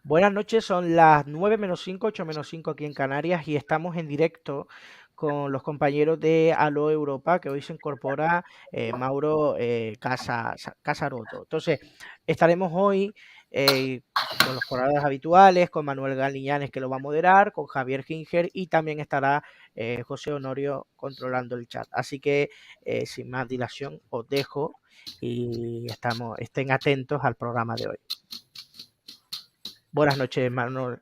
Buenas noches, son las 9 menos 5, 8 menos 5 aquí en Canarias y estamos en directo con los compañeros de Aló Europa, que hoy se incorpora Mauro Casaroto. Entonces, estaremos hoy con los colaboradores habituales, con Manuel Galiñanes, que lo va a moderar, con Javier Ginger y también estará José Honorio controlando el chat. Así que, sin más dilación, os dejo y estén atentos al programa de hoy. Buenas noches, Manuel.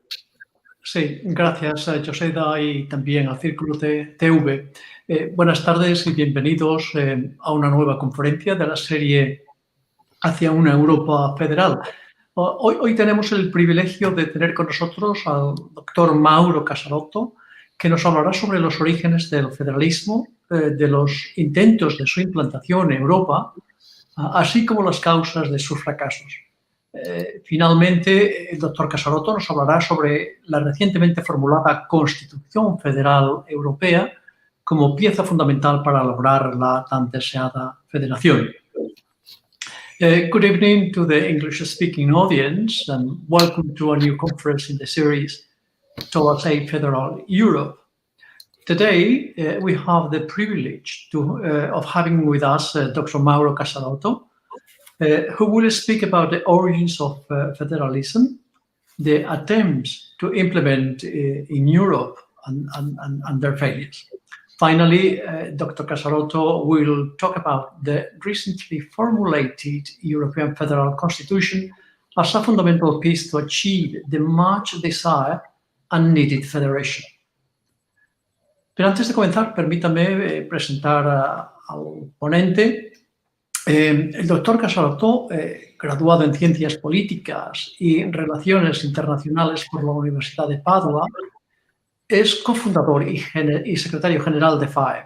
Sí, gracias a Joseda y también al Círculo TV. Buenas tardes y bienvenidos a una nueva conferencia de la serie Hacia una Europa Federal. Hoy tenemos el privilegio de tener con nosotros al doctor Mauro Casaroto, que nos hablará sobre los orígenes del federalismo, de los intentos de su implantación en Europa, así como las causas de sus fracasos. Finalmente, el doctor Casaroto nos hablará sobre la recientemente formulada Constitución Federal Europea como pieza fundamental para lograr la tan deseada federación. Good evening to the English-speaking audience and welcome to a new conference in the series Towards a Federal Europe. Today, we have the privilege of having with us Dr. Mauro Casaroto, who will speak about the origins of federalism, the attempts to implement in Europe and their failures. Finally, Dr. Casaroto will talk about the recently formulated European Federal Constitution as a fundamental piece to achieve the much desired and needed federation. Pero antes de comenzar, permítame presentar al ponente. El doctor Casaroto, graduado en Ciencias Políticas y Relaciones Internacionales por la Universidad de Padua, es cofundador y secretario general de FAED.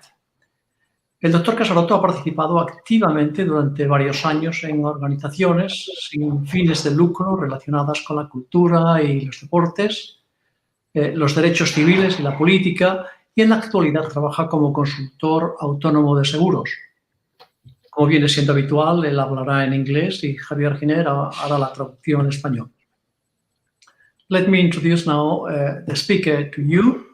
El doctor Casaroto ha participado activamente durante varios años en organizaciones sin fines de lucro relacionadas con la cultura y los deportes, los derechos civiles y la política, y en la actualidad trabaja como consultor autónomo de seguros. Como viene siendo habitual, él hablará en inglés y Javier Giner hará la traducción en español. Let me introduce now the speaker to you.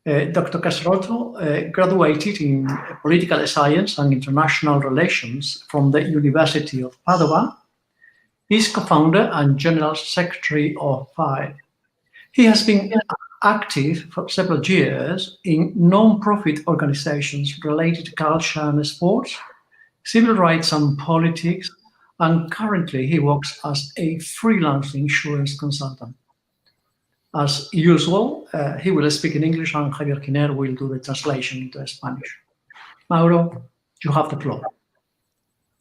Dr. Casaroto graduated in Political Science and International Relations from the University of Padua. He's co-founder and General Secretary of FAED. He has been active for several years in non-profit organizations related to culture and sports, civil rights and politics, and currently he works as a freelance insurance consultant. As usual, he will speak in English and Javier Giner will do the translation into Spanish. Mauro, you have the floor.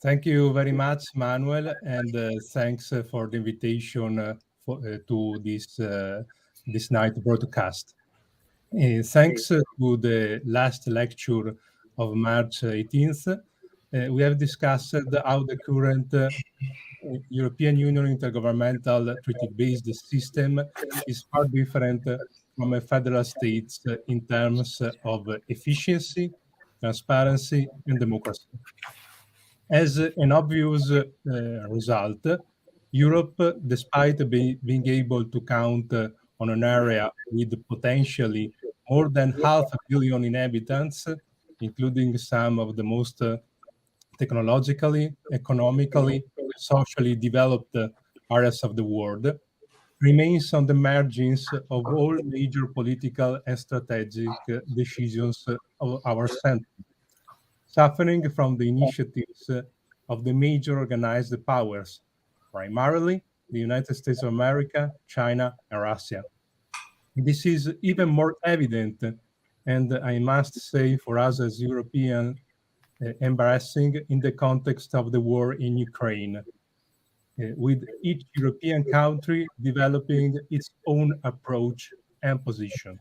Thank you very much, Manuel, and thanks for the invitation to this night broadcast. Thanks to the last lecture of March 18th, we have discussed how the current European Union intergovernmental treaty-based system is far different from a federal state in terms of efficiency, transparency, and democracy. As an obvious result, Europe, despite being able to count on an area with potentially more than 500 million inhabitants, including some of the most technologically, economically, socially developed areas of the world, remains on the margins of all major political and strategic decisions of our century, suffering from the initiatives of the major organized powers, primarily the United States of America, China, and Russia. This is even more evident, and I must say for us as Europeans, embarrassing in the context of the war in Ukraine, with each European country developing its own approach and position.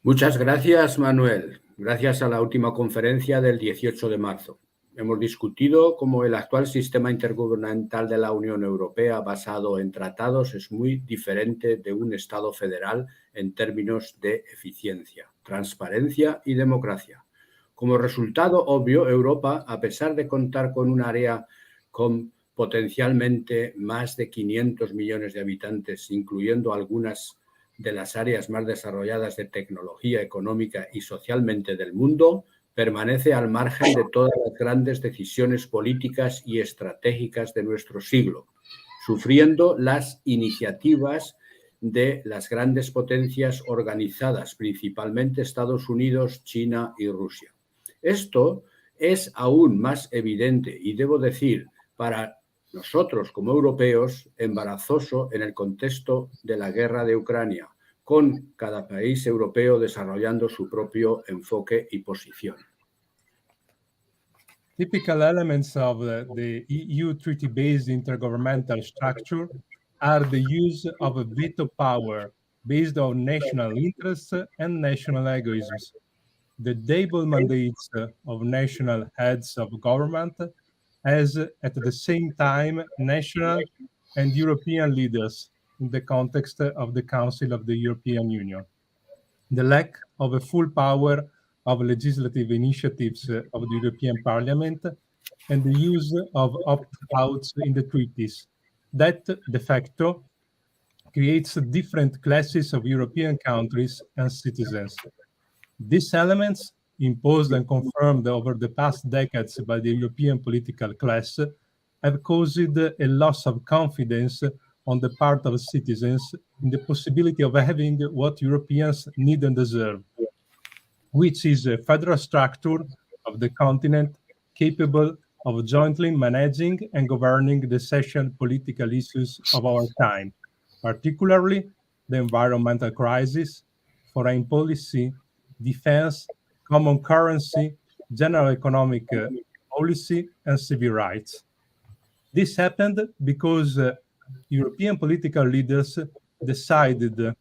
Muchas gracias, Manuel. Gracias a la última conferencia del 18 de marzo. Hemos discutido cómo el actual sistema intergubernamental de la Unión Europea basado en tratados es muy diferente de un Estado federal en términos de eficiencia, transparencia y democracia. Como resultado obvio, Europa, a pesar de contar con un área con potencialmente más de 500 millones de habitantes, incluyendo algunas de las áreas más desarrolladas de tecnología económica y socialmente del mundo, permanece al margen de todas las grandes decisiones políticas y estratégicas de nuestro siglo, sufriendo las iniciativas de las grandes potencias organizadas, principalmente Estados Unidos, China y Rusia. Esto es aún más evidente y, debo decir, para nosotros como europeos, embarazoso en el contexto de la guerra de Ucrania, con cada país europeo desarrollando su propio enfoque y posición. Typical elements of the EU treaty-based intergovernmental structure are the use of a veto power based on national interests and national egoisms, the double mandates of national heads of government as at the same time national and European leaders in the context of the Council of the European Union, the lack of a full power of legislative initiatives of the European Parliament, and the use of opt-outs in the treaties that de facto creates different classes of European countries and citizens. These elements, imposed and confirmed over the past decades by the European political class, have caused a loss of confidence on the part of citizens in the possibility of having what Europeans need and deserve, which is a federal structure of the continent capable of jointly managing and governing the essential political issues of our time, particularly the environmental crisis, foreign policy, defense, common currency, general economic policy, and civil rights. This happened because European political leaders decided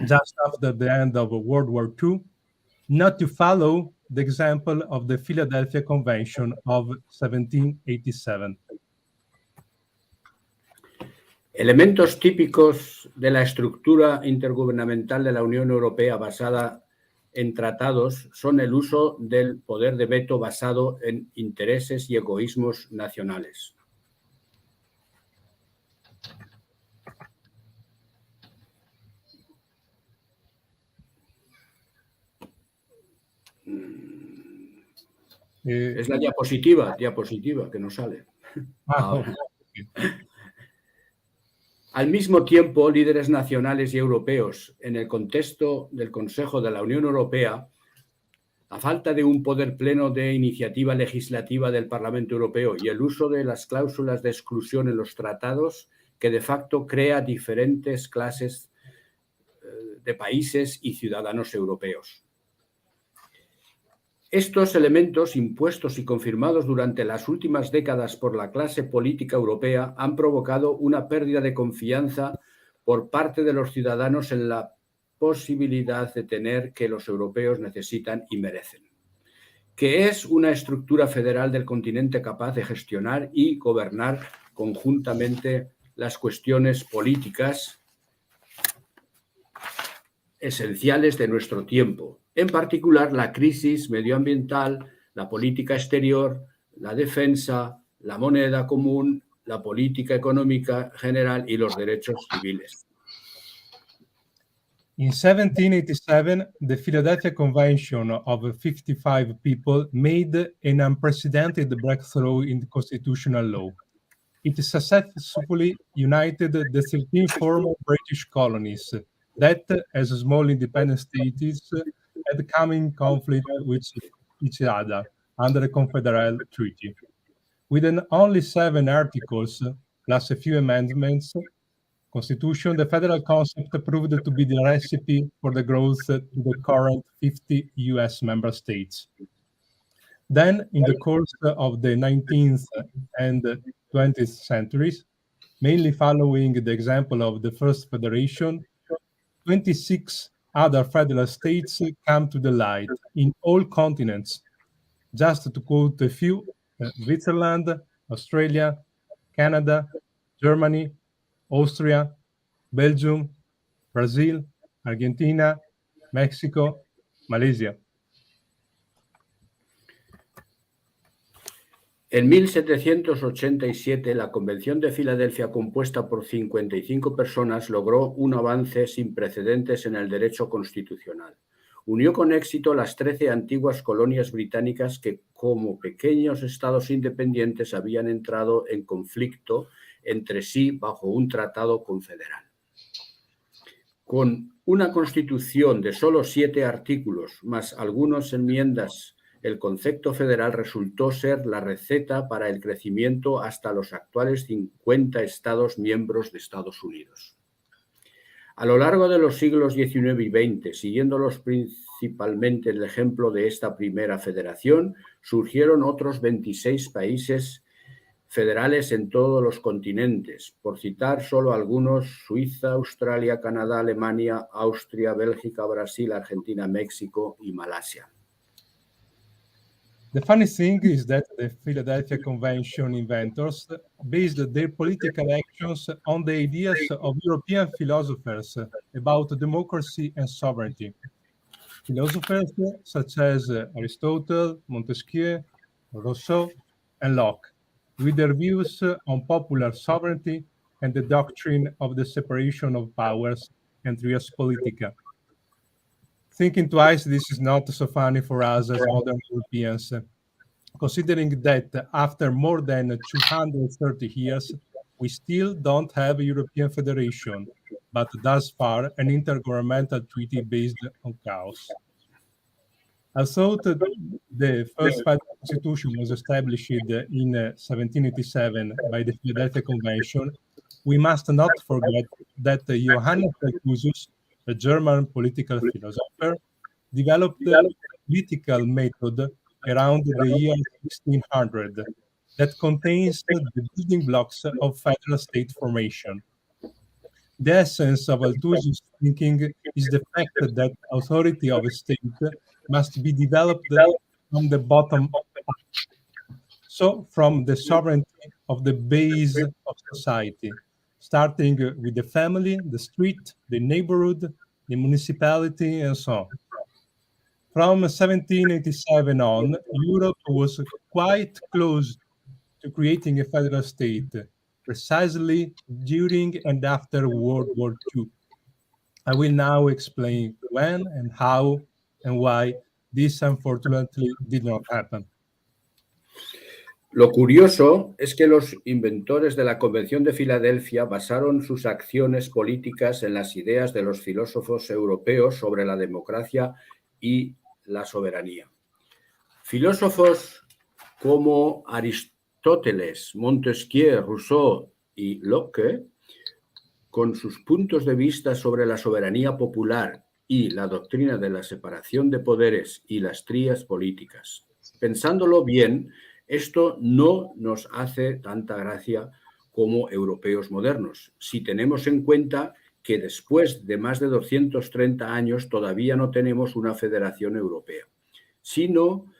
just after the end of World War II not to follow the example of the Philadelphia Convention of 1787. Elementos típicos de la estructura intergubernamental de la Unión Europea basada en tratados son el uso del poder de veto basado en intereses y egoísmos nacionales. Es la diapositiva que nos sale. Ahora. Al mismo tiempo, líderes nacionales y europeos, en el contexto del Consejo de la Unión Europea, a falta de un poder pleno de iniciativa legislativa del Parlamento Europeo y el uso de las cláusulas de exclusión en los tratados, que de facto crea diferentes clases de países y ciudadanos europeos. Estos elementos impuestos y confirmados durante las últimas décadas por la clase política europea han provocado una pérdida de confianza por parte de los ciudadanos en la posibilidad de tener que los europeos necesitan y merecen, que es una estructura federal del continente capaz de gestionar y gobernar conjuntamente las cuestiones políticas esenciales de nuestro tiempo, en particular la crisis medioambiental, la política exterior, la defensa, la moneda común, la política económica general y los derechos civiles. In 1787, the Philadelphia Convention of 55 people made an unprecedented breakthrough in constitutional law. It successfully united the 13 former British colonies that, as small independent states, had come in conflict with each other under a confederal treaty. With only 7 articles, plus a few amendments, Constitution, the federal concept proved to be the recipe for the growth to the current 50 US member states. Then, in the course of the 19th and 20th centuries, mainly following the example of the First Federation, 26 other federal states come to the light in all continents. Just to quote a few, Switzerland, Australia, Canada, Germany, Austria, Belgium, Brazil, Argentina, Mexico, Malaysia. En 1787, la Convención de Filadelfia, compuesta por 55 personas, logró un avance sin precedentes en el derecho constitucional. Unió con éxito las 13 antiguas colonias británicas que, como pequeños estados independientes, habían entrado en conflicto entre sí bajo un tratado confederal. Con una constitución de solo 7 artículos, más algunas enmiendas, el concepto federal resultó ser la receta para el crecimiento hasta los actuales 50 estados miembros de Estados Unidos. A lo largo de los siglos XIX y XX, siguiéndolos principalmente el ejemplo de esta primera federación, surgieron otros 26 países federales en todos los continentes. Por citar solo algunos: Suiza, Australia, Canadá, Alemania, Austria, Bélgica, Brasil, Argentina, México y Malasia. The funny thing is that the Philadelphia Convention inventors based their political actions on the ideas of European philosophers about democracy and sovereignty. Philosophers such as Aristotle, Montesquieu, Rousseau, and Locke, with their views on popular sovereignty and the doctrine of the separation of powers and res politica. Thinking twice, this is not so funny for us as modern Europeans, considering that after more than 230 years, we still don't have a European Federation, but thus far an intergovernmental treaty based on chaos. Although the first federal constitution was established in 1787 by the Philadelphia Convention, we must not forget that Johannes Malthus, a German political philosopher, developed a political method around the year 1600 that contains the building blocks of federal state formation. The essence of Malthus's thinking is the fact that authority of a state must be developed from the bottom up, so from the sovereignty of the base of society, starting with the family, the street, the neighborhood, the municipality, and so on. From 1787 on, Europe was quite close to creating a federal state, precisely during and after World War II. I will now explain when and how and why this unfortunately did not happen. Lo curioso es que los inventores de la Convención de Filadelfia basaron sus acciones políticas en las ideas de los filósofos europeos sobre la democracia y la soberanía. Filósofos como Aristóteles, Montesquieu, Rousseau y Locke, con sus puntos de vista sobre la soberanía popular y la doctrina de la separación de poderes y las trías políticas. Pensándolo bien, esto no nos hace tanta gracia como europeos modernos, si tenemos en cuenta que después de más de 230 años todavía no tenemos una federación europea, sino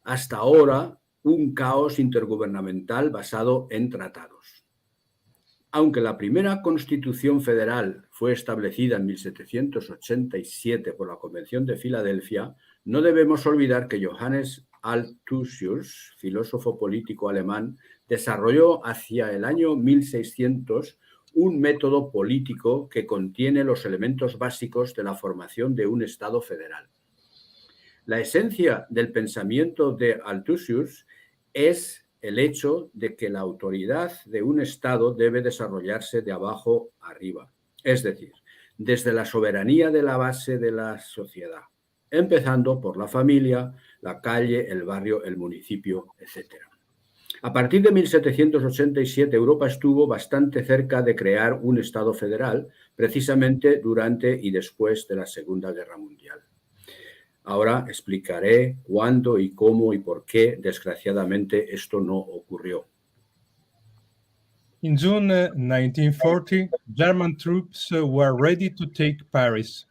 hasta ahora un caos intergubernamental basado en tratados. Aunque la primera Constitución Federal fue establecida en 1787 por la Convención de Filadelfia, no debemos olvidar que Johannes Althusius, filósofo político alemán, desarrolló hacia el año 1600 un método político que contiene los elementos básicos de la formación de un Estado federal. La esencia del pensamiento de Althusius es el hecho de que la autoridad de un Estado debe desarrollarse de abajo arriba, es decir, desde la soberanía de la base de la sociedad, empezando por la familia, la calle, el barrio, el municipio, etc. A partir de 1787, Europa estuvo bastante cerca de crear un Estado federal, precisamente durante y después de la Segunda Guerra Mundial. Ahora explicaré cuándo y cómo y por qué, desgraciadamente, esto no ocurrió. In June 1940, German troops were ready to take Paris.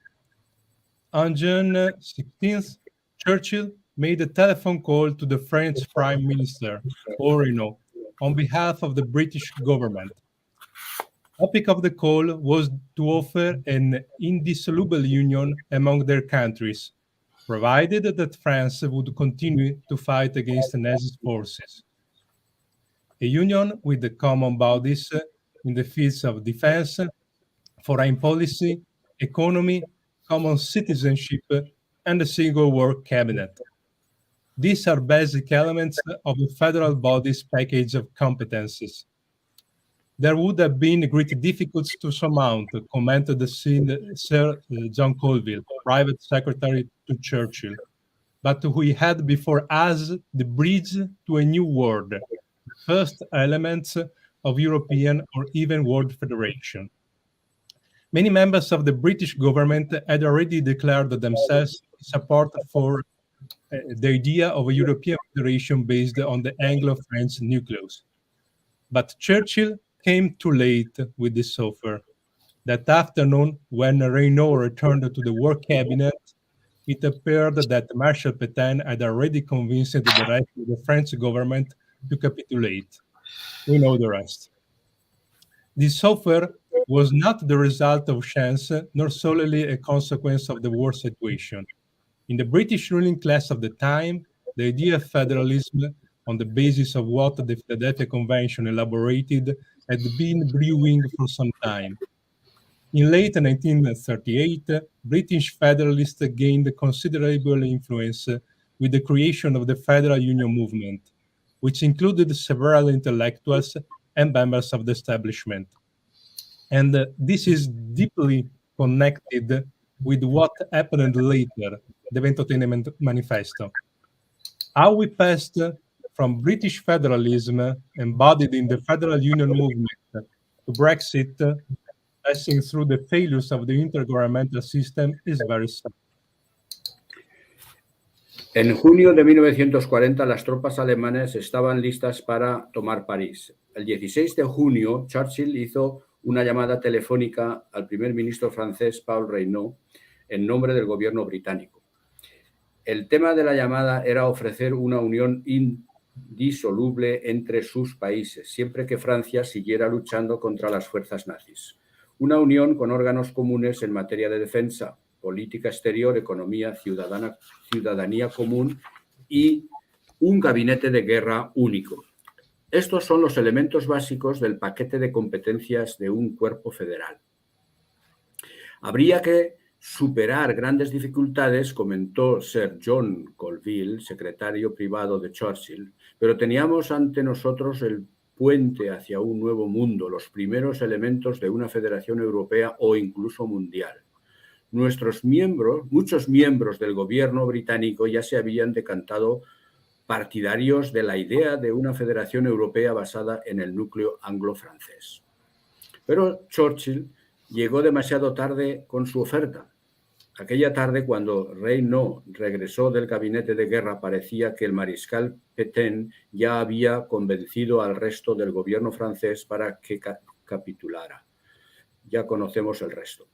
On June 16th, Churchill made a telephone call to the French Prime Minister, Renault, on behalf of the British government. The topic of the call was to offer an indissoluble union among their countries, provided that France would continue to fight against the Nazi forces. a union with the common bodies in the fields of defense, foreign policy, economy, common citizenship, and a single work cabinet. These are basic elements of the federal body's package of competences. There would have been great difficulties to surmount, commented Sir John Colville, private secretary to Churchill. But we had before us the bridge to a new world, the first elements of European or even world federation. Many members of the British government had already declared themselves in support for the idea of a European federation based on the Anglo-French nucleus. But Churchill came too late with this offer. That afternoon, when Reynaud returned to the War Cabinet, it appeared that Marshal Pétain had already convinced the rest of the French government to capitulate. We know the rest. This offer was not the result of chance, nor solely a consequence of the war situation. In the British ruling class of the time, the idea of federalism, on the basis of what the Philadelphia Convention elaborated, had been brewing for some time. In late 1938, British federalists gained considerable influence with the creation of the Federal Union movement, which included several intellectuals and members of the establishment. And this is deeply connected with what happened later, the Ventotene Manifesto. How we passed from British federalism embodied in the Federal Union movement to Brexit, passing through the failures of the intergovernmental system, is very sad. En junio de 1940, las tropas alemanas estaban listas para tomar París. El 16 de junio, Churchill hizo una llamada telefónica al primer ministro francés, Paul Reynaud, en nombre del gobierno británico. El tema de la llamada era ofrecer una unión indisoluble entre sus países, siempre que Francia siguiera luchando contra las fuerzas nazis. Una unión con órganos comunes en materia de defensa, política exterior, economía, ciudadanía común y un gabinete de guerra único. Estos son los elementos básicos del paquete de competencias de un cuerpo federal. Habría que superar grandes dificultades, comentó Sir John Colville, secretario privado de Churchill, pero teníamos ante nosotros el puente hacia un nuevo mundo, los primeros elementos de una federación europea o incluso mundial. Muchos miembros del gobierno británico ya se habían decantado partidarios de la idea de una federación europea basada en el núcleo anglo-francés. Pero Churchill llegó demasiado tarde con su oferta. Aquella tarde, cuando Reynaud regresó del gabinete de guerra, parecía que el mariscal Pétain ya había convencido al resto del gobierno francés para que capitulara. Ya conocemos el resto.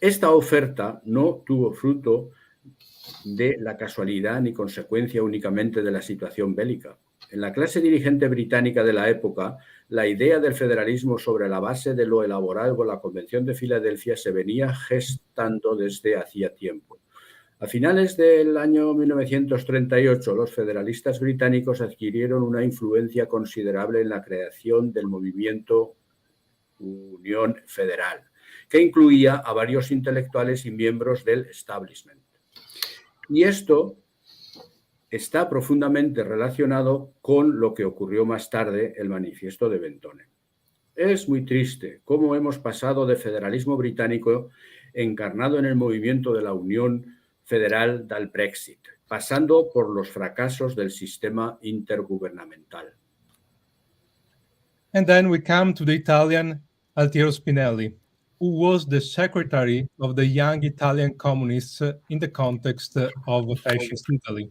Esta oferta no tuvo fruto de la casualidad ni consecuencia únicamente de la situación bélica. En la clase dirigente británica de la época, la idea del federalismo sobre la base de lo elaborado por la Convención de Filadelfia se venía gestando desde hacía tiempo. A finales del año 1938, los federalistas británicos adquirieron una influencia considerable en la creación del movimiento Unión Federal, que incluía a varios intelectuales y miembros del establishment. Y esto está profundamente relacionado con lo que ocurrió más tarde, el manifiesto de Ventotene. Es muy triste cómo hemos pasado de federalismo británico encarnado en el movimiento de la Unión Federal del Brexit, pasando por los fracasos del sistema intergubernamental. And then we come to the Italian Altiero Spinelli, who was the secretary of the Young Italian Communists in the context of fascist Italy.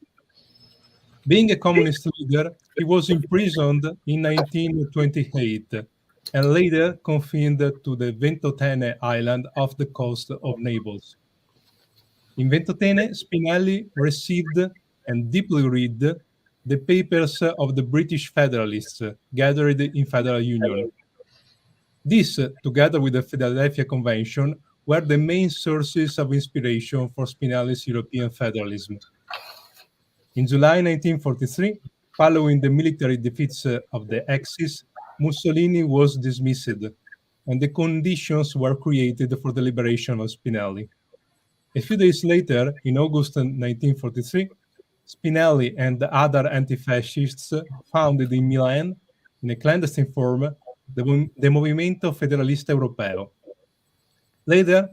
Being a communist leader, he was imprisoned in 1928 and later confined to the Ventotene island off the coast of Naples. In Ventotene, Spinelli received and deeply read the papers of the British Federalists gathered in Federal Union. These, together with the Philadelphia Convention, were the main sources of inspiration for Spinelli's European federalism. In July 1943, following the military defeats of the Axis, Mussolini was dismissed, and the conditions were created for the liberation of Spinelli. A few days later, in August 1943, Spinelli and the other anti-fascists founded in Milan, in a clandestine form, the Movimento Federalista Europeo. Later,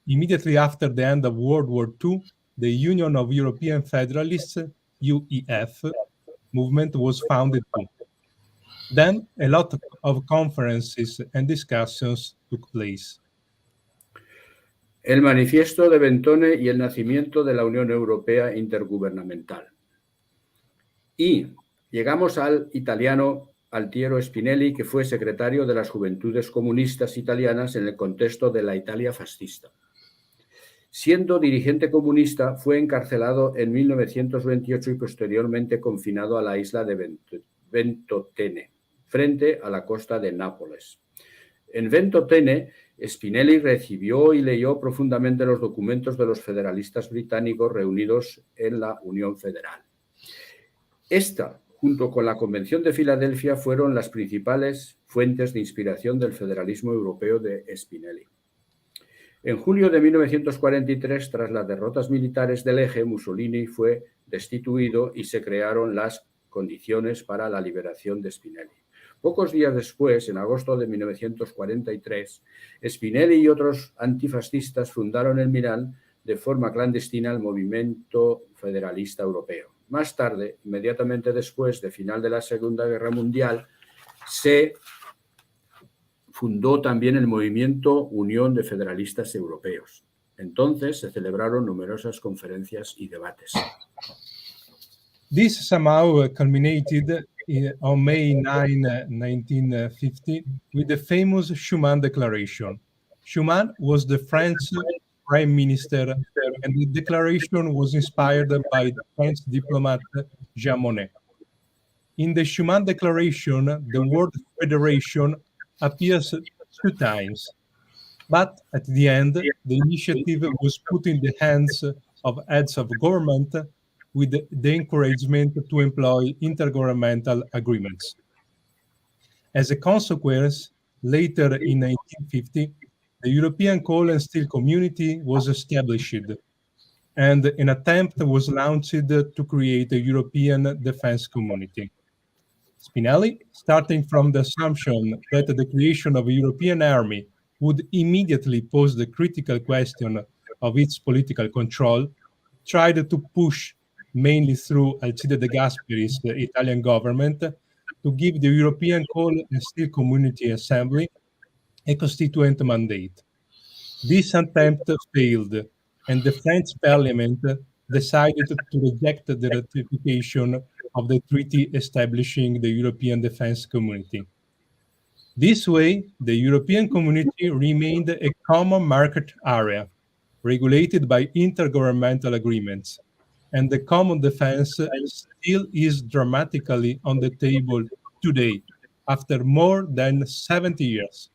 immediately after the end of World War II, the Union of European Federalists, UEF, movement was founded too. Then, a lot of conferences and discussions took place. El manifiesto de Ventone y el nacimiento de la Unión Europea Intergubernamental. Y llegamos al italiano Altiero Spinelli, que fue secretario de las Juventudes Comunistas Italianas en el contexto de la Italia fascista. Siendo dirigente comunista, fue encarcelado en 1928 y posteriormente confinado a la isla de Ventotene, frente a la costa de Nápoles. En Ventotene, Spinelli recibió y leyó profundamente los documentos de los federalistas británicos reunidos en la Unión Federal. Esta, junto con la Convención de Filadelfia, fueron las principales fuentes de inspiración del federalismo europeo de Spinelli. En julio de 1943, tras las derrotas militares del Eje, Mussolini fue destituido y se crearon las condiciones para la liberación de Spinelli. Pocos días después, en agosto de 1943, Spinelli y otros antifascistas fundaron en Milán de forma clandestina el Movimiento Federalista Europeo. Más tarde, inmediatamente después del final de la Segunda Guerra Mundial, se fundó también el Movimiento Unión de Federalistas Europeos. Entonces se celebraron numerosas conferencias y debates. This somehow culminated on May 9, 1950, with the famous Schuman Declaration. Schuman was the French Prime Minister, and the declaration was inspired by the French diplomat Jean Monnet. In the Schuman Declaration, the word federation appears 2 times, but at the end, the initiative was put in the hands of heads of government with the encouragement to employ intergovernmental agreements. As a consequence, later in 1950, the European Coal and Steel Community was established, and an attempt was launched to create a European defense community. Spinelli, starting from the assumption that the creation of a European army would immediately pose the critical question of its political control, tried to push, mainly through Alcide De Gasperi's Italian government, to give the European Coal and Steel Community Assembly a constituent mandate. This attempt failed, and the French Parliament decided to reject the ratification of the treaty establishing the European Defense Community. This way, the European Community remained a common market area, regulated by intergovernmental agreements, and the common defense still is dramatically on the table today, after more than 70 years.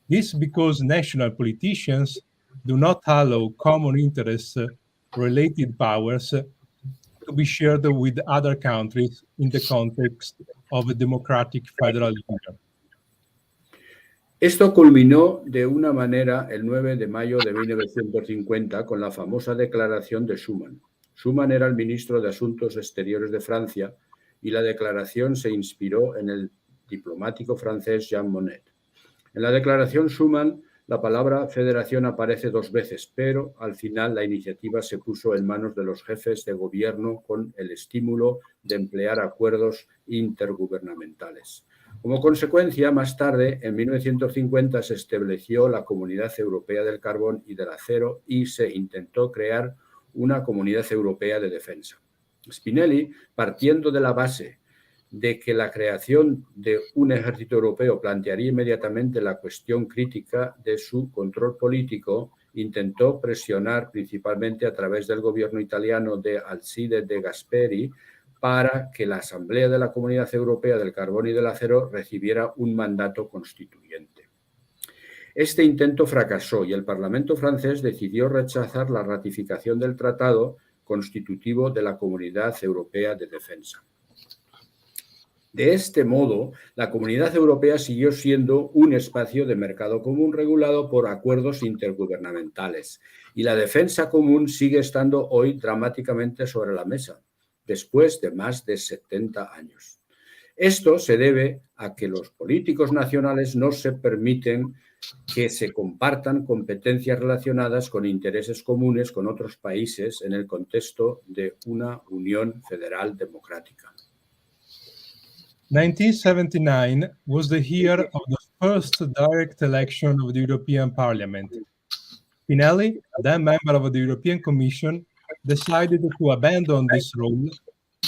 This because national politicians do not allow common interest-related powers to be shared with other countries in the context of a democratic federal union. Esto culminó de una manera el 9 de mayo de 1950 con la famosa declaración de Schuman. Schuman era el ministro de Asuntos Exteriores de Francia y la declaración se inspiró en el diplomático francés Jean Monnet. En la declaración Schuman, la palabra federación aparece 2 veces, pero al final la iniciativa se puso en manos de los jefes de gobierno con el estímulo de emplear acuerdos intergubernamentales. Como consecuencia, más tarde, en 1950, se estableció la Comunidad Europea del Carbón y del Acero y se intentó crear una Comunidad Europea de Defensa. Spinelli, partiendo de la base de que la creación de un ejército europeo plantearía inmediatamente la cuestión crítica de su control político, intentó presionar principalmente a través del gobierno italiano de Alcide De Gasperi para que la Asamblea de la Comunidad Europea del Carbón y del Acero recibiera un mandato constituyente. Este intento fracasó y el Parlamento francés decidió rechazar la ratificación del Tratado Constitutivo de la Comunidad Europea de Defensa. De este modo, la Comunidad Europea siguió siendo un espacio de mercado común regulado por acuerdos intergubernamentales y la defensa común sigue estando hoy dramáticamente sobre la mesa, después de más de 70 años. Esto se debe a que los políticos nacionales no se permiten que se compartan competencias relacionadas con intereses comunes con otros países en el contexto de una Unión Federal Democrática. 1979 was the year of the first direct election of the European Parliament. Spinelli, then member of the European Commission, decided to abandon this role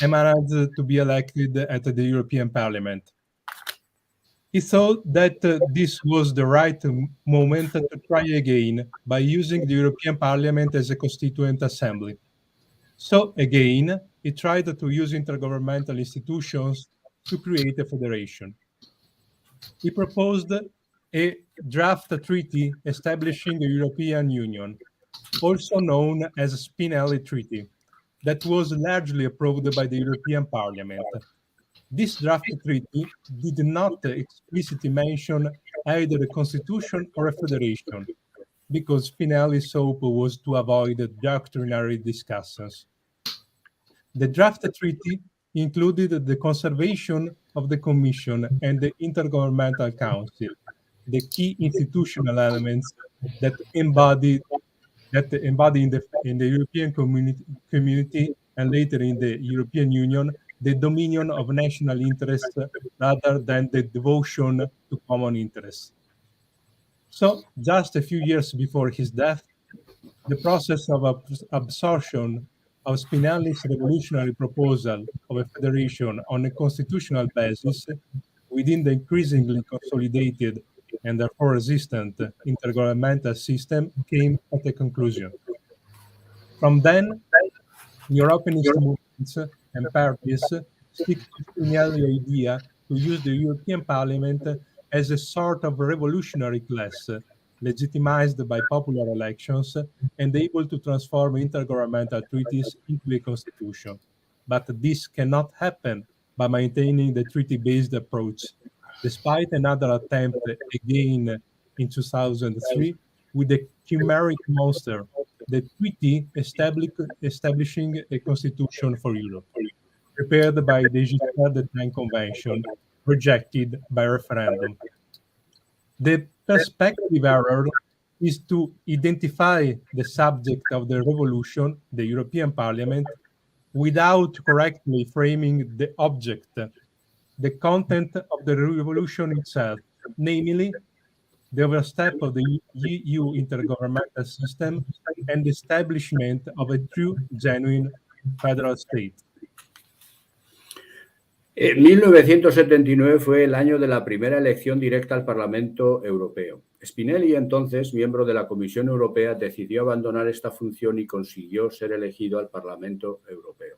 and managed to be elected at the European Parliament. He thought that this was the right moment to try again by using the European Parliament as a constituent assembly. So again, he tried to use intergovernmental institutions to create a federation. He proposed a draft treaty establishing the European Union, also known as Spinelli Treaty, that was largely approved by the European Parliament. This draft treaty did not explicitly mention either a constitution or a federation, because Spinelli's hope was to avoid doctrinary discussions. The draft treaty included the conservation of the Commission and the Intergovernmental Council, the key institutional elements that embody in the European community and later in the European Union the dominion of national interests rather than the devotion to common interests. So, just a few years before his death, the process of absorption of Spinelli's revolutionary proposal of a federation on a constitutional basis within the increasingly consolidated and therefore resistant intergovernmental system came at a conclusion. From then, Europeanist movements and parties stick to Spinelli's idea to use the European Parliament as a sort of revolutionary class, legitimized by popular elections and able to transform intergovernmental treaties into a constitution. But this cannot happen by maintaining the treaty-based approach, despite another attempt again in 2003 with the chimeric monster, the treaty establishing a constitution for Europe, prepared by the Registrate Convention, rejected by referendum. The perspective error is to identify the subject of the revolution, the European Parliament, without correctly framing the object, the content of the revolution itself, namely the overstep of the EU intergovernmental system and the establishment of a true, genuine federal state. 1979 fue el año de la primera elección directa al Parlamento Europeo. Spinelli, entonces miembro de la Comisión Europea, decidió abandonar esta función y consiguió ser elegido al Parlamento Europeo.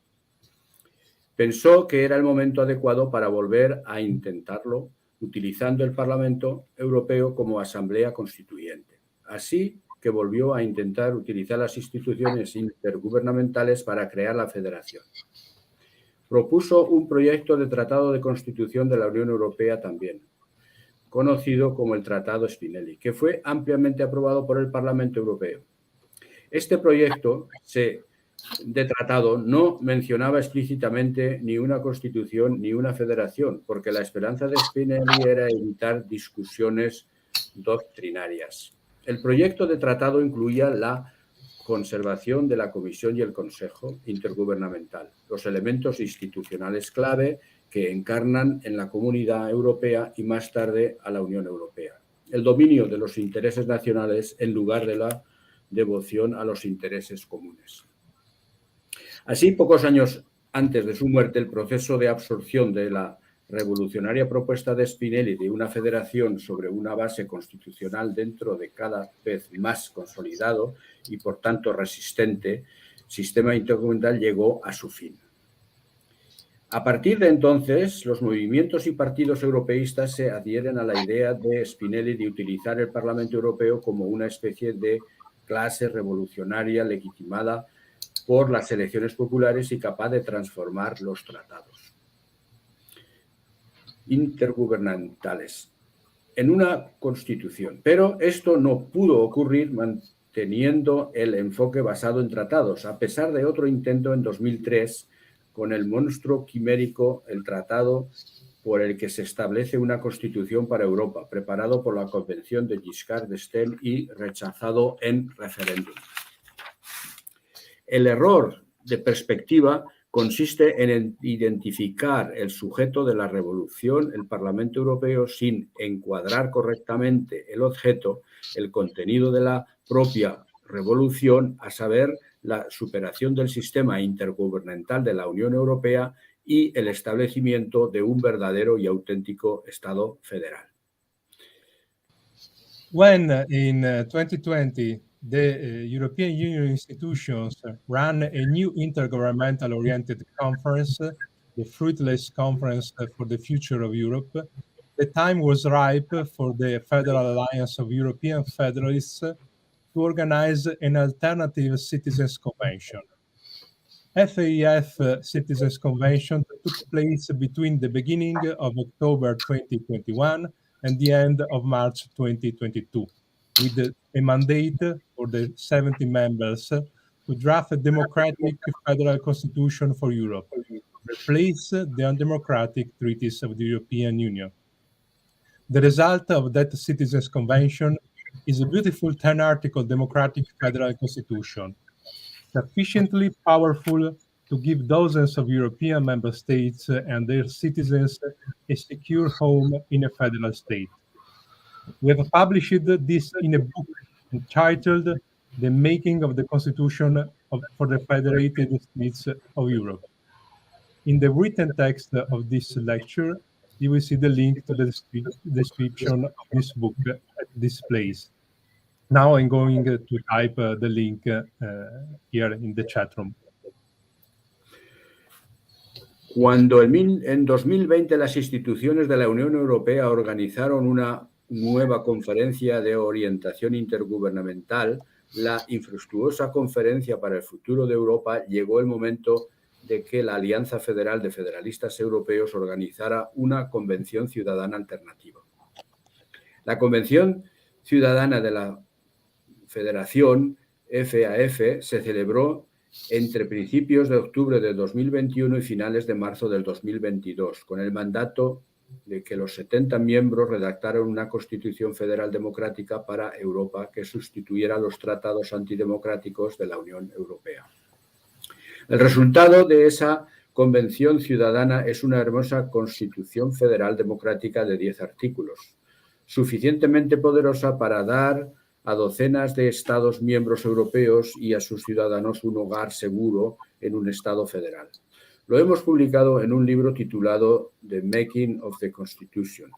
Pensó que era el momento adecuado para volver a intentarlo, utilizando el Parlamento Europeo como asamblea constituyente. Así que volvió a intentar utilizar las instituciones intergubernamentales para crear la federación. Propuso un proyecto de Tratado de Constitución de la Unión Europea también, conocido como el Tratado Spinelli, que fue ampliamente aprobado por el Parlamento Europeo. Este proyecto de tratado no mencionaba explícitamente ni una constitución ni una federación, porque la esperanza de Spinelli era evitar discusiones doctrinarias. El proyecto de tratado incluía la conservación de la Comisión y el Consejo intergubernamental, los elementos institucionales clave que encarnan en la Comunidad Europea y más tarde a la Unión Europea, el dominio de los intereses nacionales en lugar de la devoción a los intereses comunes. Así, pocos años antes de su muerte, el proceso de absorción de la revolucionaria propuesta de Spinelli de una federación sobre una base constitucional dentro de cada vez más consolidado y, por tanto, resistente sistema intergubernamental llegó a su fin. A partir de entonces, los movimientos y partidos europeístas se adhieren a la idea de Spinelli de utilizar el Parlamento Europeo como una especie de clase revolucionaria legitimada por las elecciones populares y capaz de transformar los tratados. intergubernamentales en una constitución. Pero esto no pudo ocurrir manteniendo el enfoque basado en tratados, a pesar de otro intento en 2003 con el monstruo quimérico, el tratado por el que se establece una constitución para Europa, preparado por la Convención de Giscard d'Estaing y rechazado en referéndum. El error de perspectiva consiste en identificar el sujeto de la revolución, el Parlamento Europeo, sin encuadrar correctamente el objeto, el contenido de la propia revolución, a saber, la superación del sistema intergubernamental de la Unión Europea y el establecimiento de un verdadero y auténtico Estado federal. When in 2020, the European Union institutions ran a new intergovernmental-oriented conference, the Fruitless Conference for the Future of Europe, the time was ripe for the Federal Alliance of European Federalists to organize an alternative citizens' convention. FAEF Citizens Convention took place between the beginning of October 2021 and the end of March 2022, with a mandate for the 70 members to draft a democratic federal constitution for Europe, replace the undemocratic treaties of the European Union. The result of that Citizens Convention is a beautiful 10-article democratic federal constitution, sufficiently powerful to give dozens of European member states and their citizens a secure home in a federal state. We have published this in a book entitled The Making of the Constitution for the Federated States of Europe. In the written text of this lecture, you will see the link to the description of this book at this place. Now I'm going to type the link here in the chat room. Cuando en 2020 las instituciones de la Unión Europea organizaron una nueva conferencia de orientación intergubernamental, la infructuosa Conferencia para el Futuro de Europa, llegó el momento de que la Alianza Federal de Federalistas Europeos organizara una convención ciudadana alternativa. La Convención Ciudadana de la Federación, FAF, se celebró entre principios de octubre de 2021 y finales de marzo del 2022, con el mandato de que los 70 miembros redactaran una Constitución Federal Democrática para Europa que sustituyera los tratados antidemocráticos de la Unión Europea. El resultado de esa Convención Ciudadana es una hermosa Constitución Federal Democrática de 10 artículos, suficientemente poderosa para dar a docenas de Estados miembros europeos y a sus ciudadanos un hogar seguro en un Estado federal. Lo hemos publicado en un libro titulado The Making of the Constitution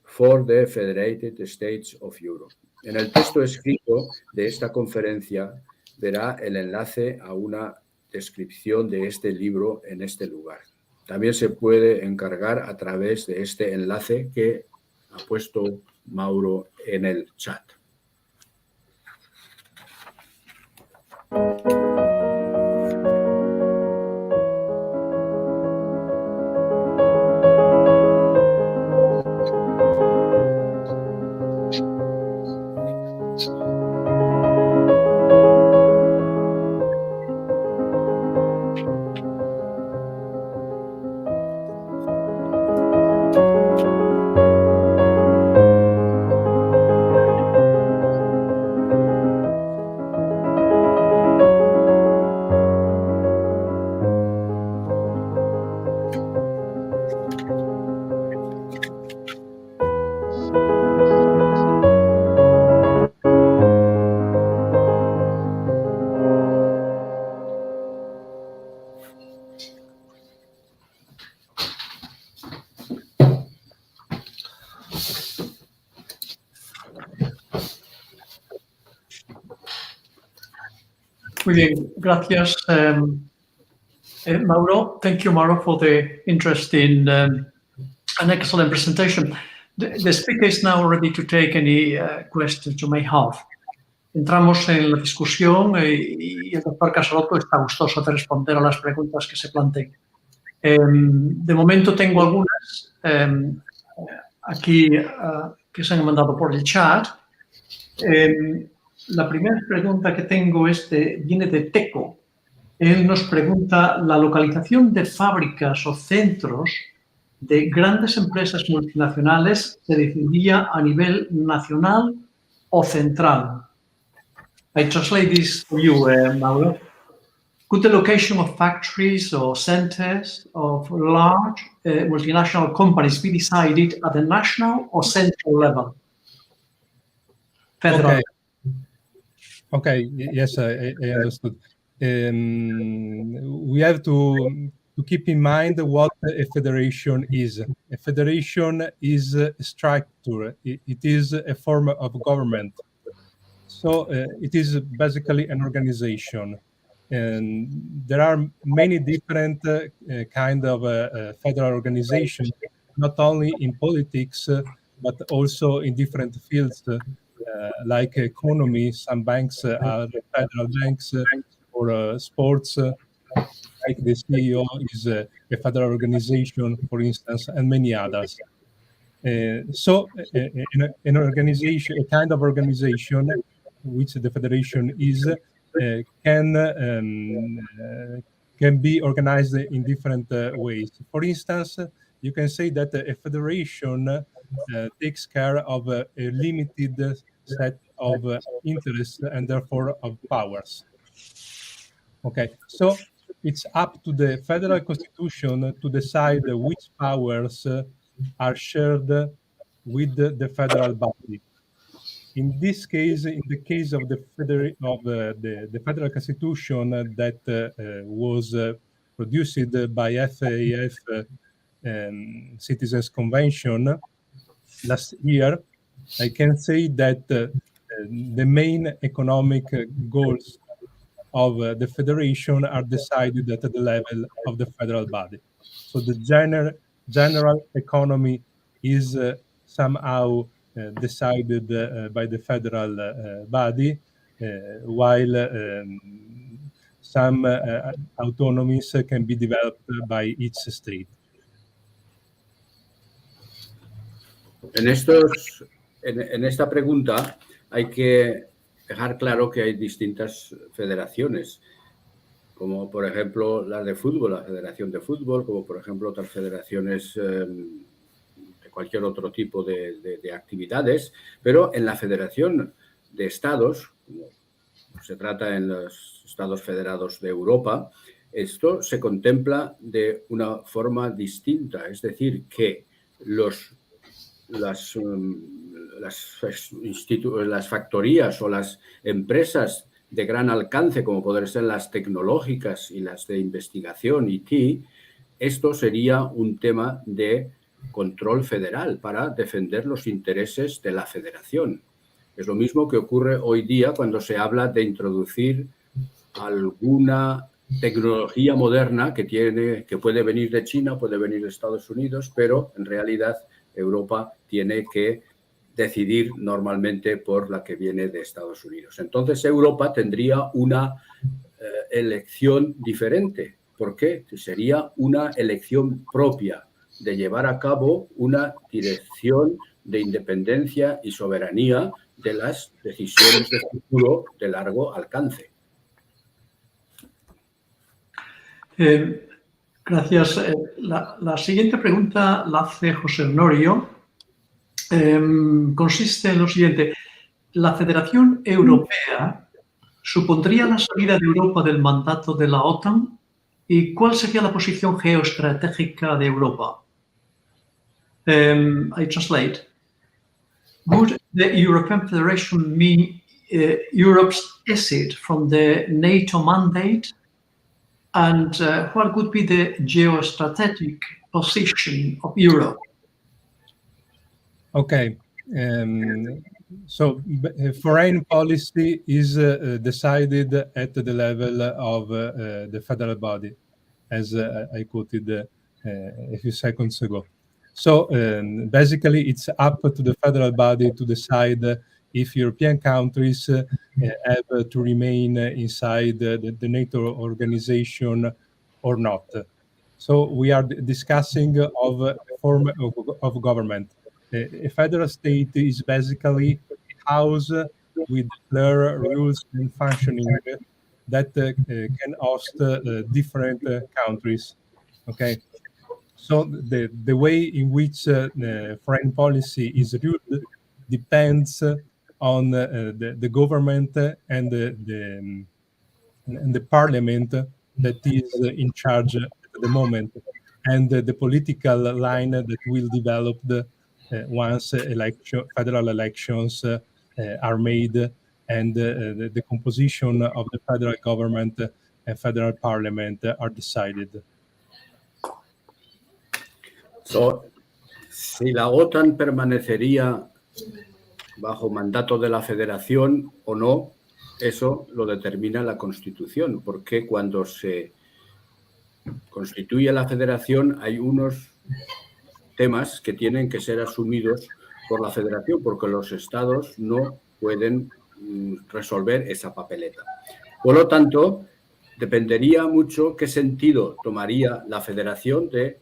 for the Federated States of Europe. En el texto escrito de esta conferencia verá el enlace a una descripción de este libro en este lugar. También se puede encargar a través de este enlace que ha puesto Mauro en el chat. Muy bien, gracias, Mauro. Thank you, Mauro, for the interesting and excellent presentation. The speaker is now ready to take any questions you may have. Entramos en la discusión y el doctor Casalotto está gustoso de responder a las preguntas que se planteen. De momento tengo algunas aquí que se han mandado por el chat. La primera pregunta que tengo viene de Teco. Él nos pregunta, ¿la localización de fábricas o centros de grandes empresas multinacionales se decidiría a nivel nacional o central? I translate this for you, Mauro. Could the location of factories or centers of large multinational companies be decided at the national or central level? Federal. Okay. Yes, I understood. We have to keep in mind what a federation is. A federation is a structure. It is a form of government. So it is basically an organization. And there are many different kind of federal organizations, not only in politics, but also in different fields, like economy. Some banks are federal banks, or sports, like the CEO is a federal organization, for instance, and many others. So an organization, a kind of organization, which the federation is, can be organized in different ways. For instance, you can say that a federation takes care of a limited set of interests and therefore of powers. Okay, so it's up to the federal constitution to decide which powers are shared with the federal body. In this case, in the case of the federal constitution that was produced by FAF Citizens Convention last year, I can say that the main economic goals of the federation are decided at the level of the federal body. So the general economy is somehow decided by the federal body, while some autonomies can be developed by each state. En esta pregunta hay que dejar claro que hay distintas federaciones, como por ejemplo la de fútbol, la Federación de Fútbol, como por ejemplo otras federaciones de cualquier otro tipo de actividades, pero en la Federación de Estados, como se trata en los Estados Federados de Europa, esto se contempla de una forma distinta, es decir, que las factorías o las empresas de gran alcance, como pueden ser las tecnológicas y las de investigación, IT, esto sería un tema de control federal para defender los intereses de la federación. Es lo mismo que ocurre hoy día cuando se habla de introducir alguna tecnología moderna que puede venir de China, puede venir de Estados Unidos, pero en realidad Europa tiene que decidir normalmente por la que viene de Estados Unidos. Entonces Europa tendría una elección diferente. ¿Por qué? Sería una elección propia de llevar a cabo una dirección de independencia y soberanía de las decisiones de futuro de largo alcance. Gracias. La siguiente pregunta la hace José Honorio. Consiste en lo siguiente. ¿La Federación Europea supondría la salida de Europa del mandato de la OTAN? ¿Y cuál sería la posición geoestratégica de Europa? I translate. Would the European Federation mean Europe's exit from the NATO mandate? And what would be the geostrategic position of Europe? Okay. So foreign policy is decided at the level of the federal body, as I quoted a few seconds ago. So basically, it's up to the federal body to decide if European countries have to remain inside the NATO organization or not. So we are discussing of a form of government. A federal state is basically a house with clear rules and functioning that can host different countries. Okay, so the way in which foreign policy is ruled depends on the government and the parliament that is in charge at the moment, and the political line that will develop once federal elections are made, and the composition of the federal government and federal parliament are decided. So, si la OTAN permanecería bajo mandato de la Federación o no, eso lo determina la Constitución, porque cuando se constituye la Federación hay unos temas que tienen que ser asumidos por la Federación, porque los Estados no pueden resolver esa papeleta. Por lo tanto, dependería mucho qué sentido tomaría la Federación de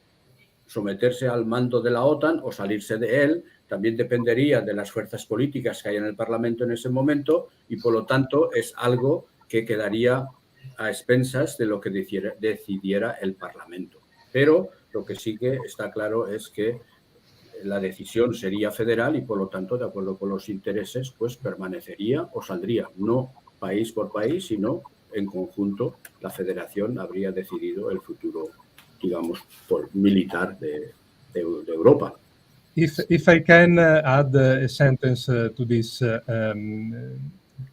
someterse al mando de la OTAN o salirse de él. También dependería de las fuerzas políticas que hay en el Parlamento en ese momento, y por lo tanto es algo que quedaría a expensas de lo que decidiera el Parlamento. Pero lo que sí que está claro es que la decisión sería federal y, por lo tanto, de acuerdo con los intereses, pues permanecería o saldría, no país por país, sino en conjunto la Federación habría decidido el futuro, digamos, militar de Europa. If I can add a sentence to this,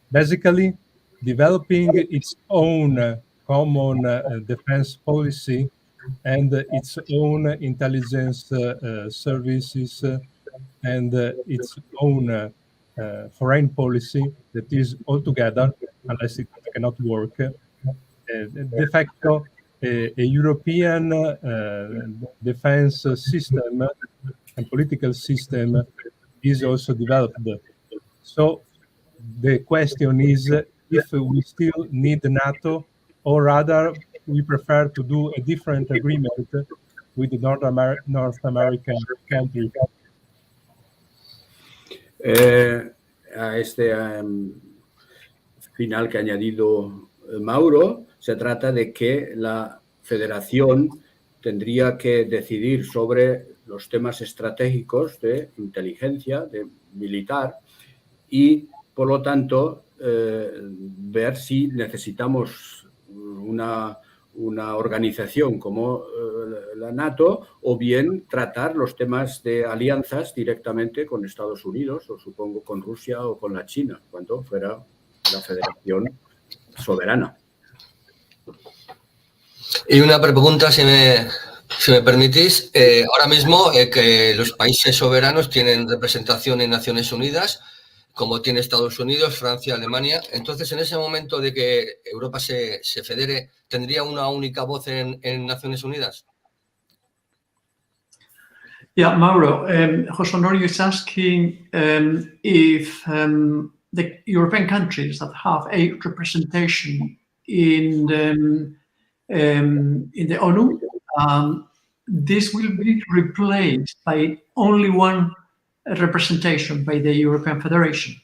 basically developing its own common defense policy and its own intelligence services and its own foreign policy that is altogether, unless it cannot work, de facto a European defense system and political system is also developed. So the question is if we still need NATO, or rather we prefer to do a different agreement with the North American countries. A este final que ha añadido Mauro, se trata de que la Federación tendría que decidir sobre los temas estratégicos de inteligencia, de militar, y por lo tanto ver si necesitamos una organización como la NATO, o bien tratar los temas de alianzas directamente con Estados Unidos, o supongo con Rusia o con la China, cuando fuera la Federación soberana. Y una pregunta, si me permitís. Ahora mismo que los países soberanos tienen representación en Naciones Unidas, como tiene Estados Unidos, Francia, Alemania. Entonces, en ese momento de que Europa se federe, ¿tendría una única voz en Naciones Unidas? Yeah, Mauro, José Honorio is asking if the European countries that have a representation in the ONU, this will be replaced by only one representation by the European Federation.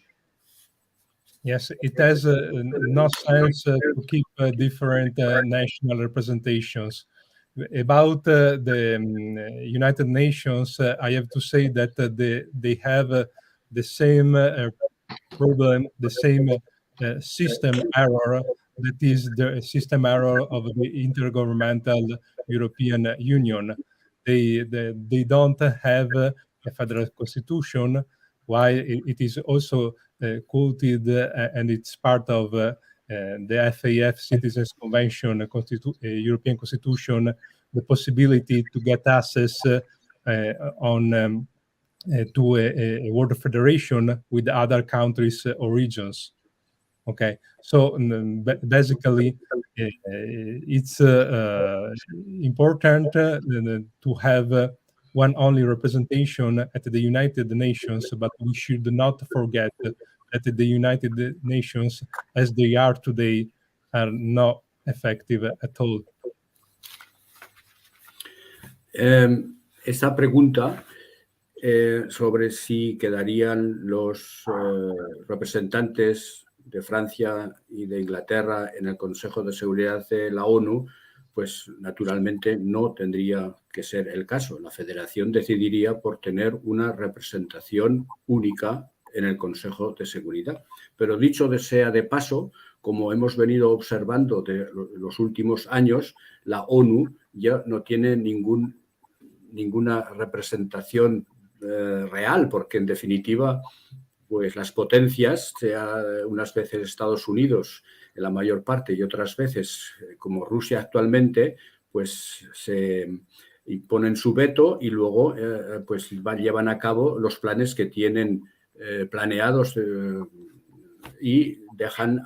Yes, it has no sense to keep different national representations. About the United Nations, I have to say that they have the same problem, the same system error, that is the system error of the Intergovernmental European Union. They don't have a federal constitution, while it is also quoted and it's part of the FAF Citizens Convention, European Constitution, the possibility to get access to a world federation with other countries or regions. Okay, so basically, it's important to have one only representation at the United Nations, but we should not forget that the United Nations, as they are today, are not effective at all. Esta pregunta sobre si quedarían los representantes de Francia y de Inglaterra en el Consejo de Seguridad de la ONU, pues naturalmente no tendría que ser el caso. La Federación decidiría por tener una representación única en el Consejo de Seguridad. Pero dicho sea de paso, como hemos venido observando de los últimos años, la ONU ya no tiene ninguna representación real, porque en definitiva, pues las potencias, sea unas veces Estados Unidos en la mayor parte y otras veces como Rusia actualmente, pues se imponen su veto y luego pues llevan a cabo los planes que tienen planeados y dejan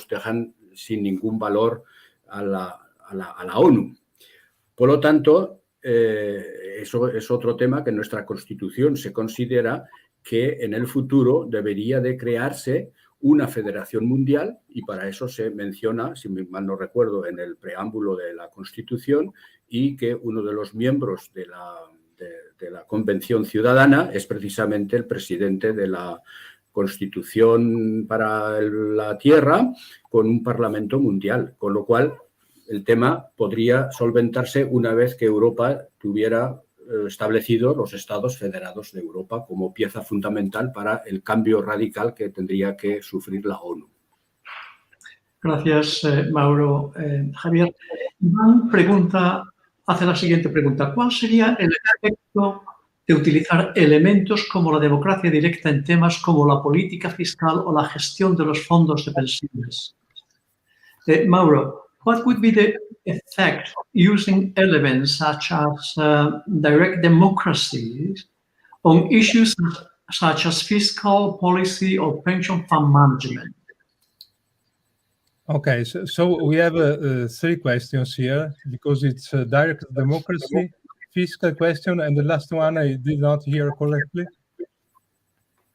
dejan sin ningún valor a la ONU. Por lo tanto, eso es otro tema que en nuestra Constitución se considera que en el futuro debería de crearse una federación mundial y para eso se menciona, si mal no recuerdo, en el preámbulo de la Constitución y que uno de los miembros de la Convención Ciudadana es precisamente el presidente de la Constitución para la Tierra con un Parlamento mundial, con lo cual el tema podría solventarse una vez que Europa tuviera establecidos los Estados Federados de Europa como pieza fundamental para el cambio radical que tendría que sufrir la ONU. Gracias, Mauro. Javier, Iván hace la siguiente pregunta. ¿Cuál sería el efecto de utilizar elementos como la democracia directa en temas como la política fiscal o la gestión de los fondos de pensiones? Mauro, what would be the effect of using elements such as direct democracy on issues such as fiscal policy or pension fund management? Okay, so we have 3 questions here because it's direct democracy, fiscal question, and the last one I did not hear correctly.